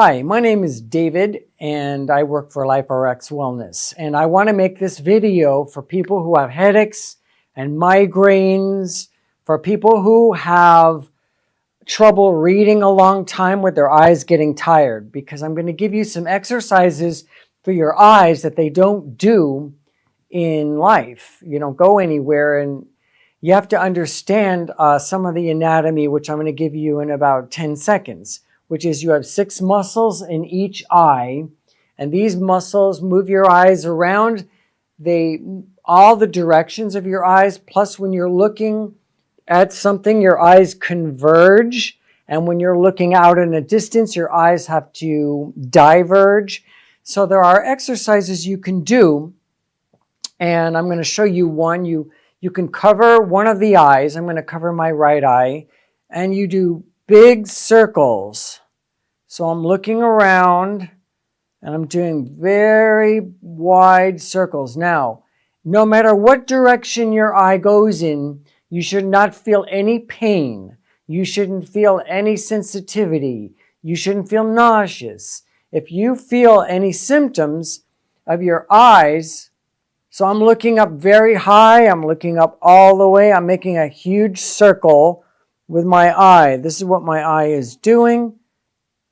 Hi, my name is David and I work for LifeRx Wellness, and I want to make this video for people who have headaches and migraines, for people who have trouble reading a long time with their eyes getting tired, because I'm going to give you some exercises for your eyes that they don't do in life. You don't go anywhere, and you have to understand some of the anatomy, which I'm going to give you in about 10 seconds, which is you have 6 muscles in each eye, and these muscles move your eyes around all the directions of your eyes. Plus, when you're looking at something, your eyes converge, and when you're looking out in a distance, your eyes have to diverge. So there are exercises you can do, and I'm going to show you one. You can cover one of the eyes. I'm going to cover my right eye, and you do big circles. So I'm looking around and I'm doing very wide circles. Now, no matter what direction your eye goes in, you should not feel any pain. You shouldn't feel any sensitivity. You shouldn't feel nauseous. If you feel any symptoms of your eyes, so I'm looking up very high, I'm looking up all the way, I'm making a huge circle with my eye. This is what my eye is doing.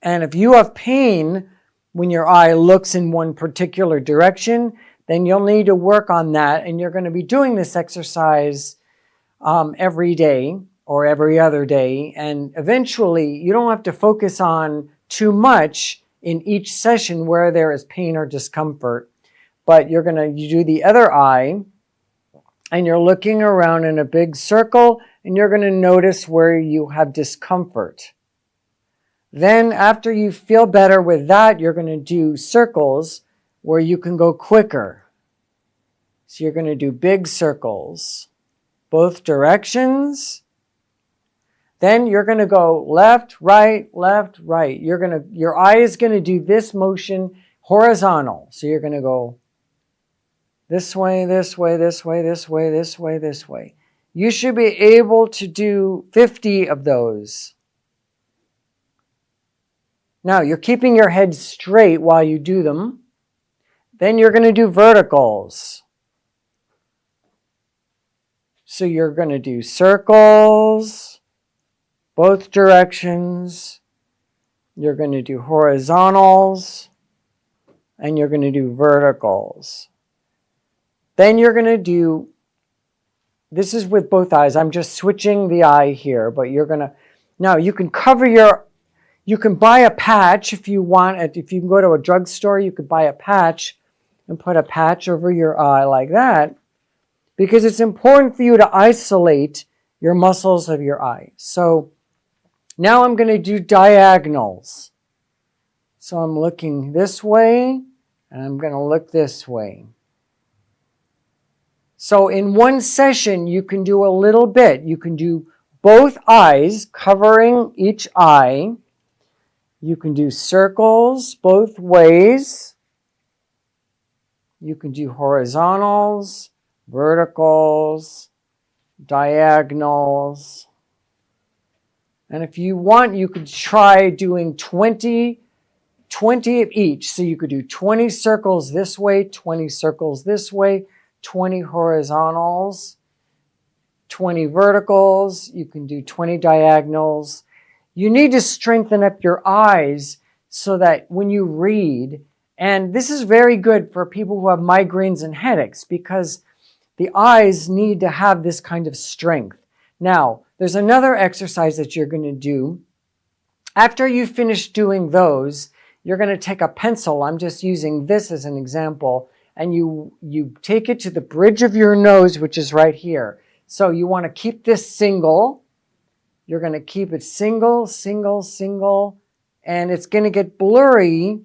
And if you have pain when your eye looks in one particular direction, then you'll need to work on that. And you're going to be doing this exercise every day or every other day. And eventually, you don't have to focus on too much in each session where there is pain or discomfort. But you do the other eye, and you're looking around in a big circle, and you're going to notice where you have discomfort. Then after you feel better with that, you're going to do circles where you can go quicker. So you're going to do big circles, both directions. Then you're going to go left, right, left, right. Your eye is going to do this motion horizontal. So you're going to go this way, this way, this way, this way, this way, this way. You should be able to do 50 of those. Now, you're keeping your head straight while you do them. Then you're going to do verticals. So you're going to do circles, both directions. You're going to do horizontals, and you're going to do verticals. Then you're going to do, this is with both eyes. I'm just switching the eye here, but now you can you can buy a patch if you want it. If you can go to a drugstore, you could buy a patch and put a patch over your eye like that, because it's important for you to isolate your muscles of your eye. So now I'm going to do diagonals. So I'm looking this way, and I'm going to look this way. So in one session, you can do a little bit. You can do both eyes, covering each eye. You can do circles both ways. You can do horizontals, verticals, diagonals. And if you want, you could try doing 20 of each. So you could do 20 circles this way, 20 circles this way, 20 horizontals, 20 verticals. You can do 20 diagonals. You need to strengthen up your eyes so that when you read, and this is very good for people who have migraines and headaches, because the eyes need to have this kind of strength. Now, there's another exercise that you're going to do. After you finish doing those, you're going to take a pencil. I'm just using this as an example. And you take it to the bridge of your nose, which is right here. So you want to keep this single. You're going to keep it single, single, single. And it's going to get blurry.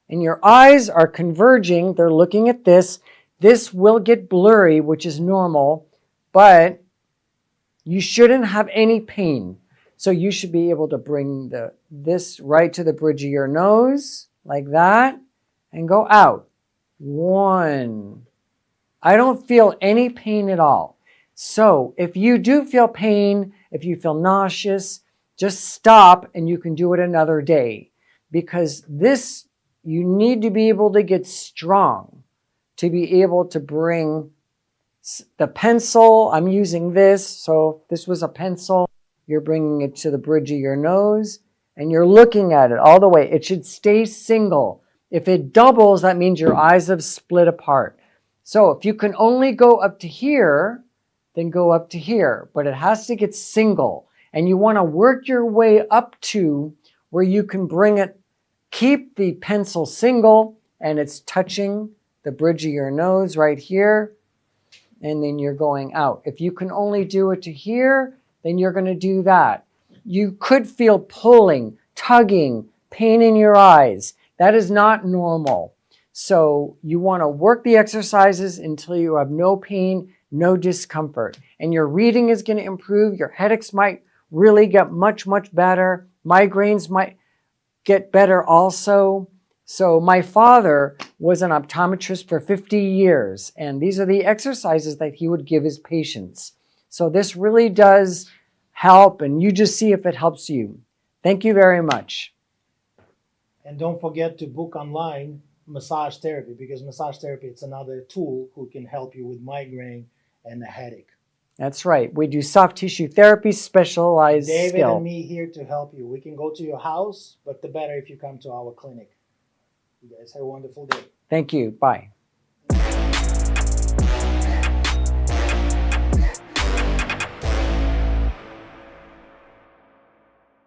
And your eyes are converging. They're looking at this. This will get blurry, which is normal. But you shouldn't have any pain. So you should be able to bring this right to the bridge of your nose, like that, and go out. 1. I don't feel any pain at all. So if you do feel pain, if you feel nauseous, just stop and you can do it another day. because this, you need to be able to get strong to be able to bring the pencil. I'm using this. So if this was a pencil, you're bringing it to the bridge of your nose and you're looking at it all the way. It should stay single. If it doubles, that means your eyes have split apart. So if you can only go up to here, then go up to here, but it has to get single. And you want to work your way up to where you can bring it, keep the pencil single and it's touching the bridge of your nose right here. And then you're going out. If you can only do it to here, then you're going to do that. You could feel pulling, tugging, pain in your eyes. That is not normal. So you want to work the exercises until you have no pain, no discomfort. And your reading is going to improve. Your headaches might really get much, much better. Migraines might get better also. So my father was an optometrist for 50 years, and these are the exercises that he would give his patients. So this really does help, and you just see if it helps you. Thank you very much. And don't forget to book online massage therapy, because massage therapy, it's another tool who can help you with migraine and a headache. That's right. We do soft tissue therapy, specialized David skill. and me here to help you. We can go to your house, but the better if you come to our clinic. You guys have a wonderful day. Thank you. Bye.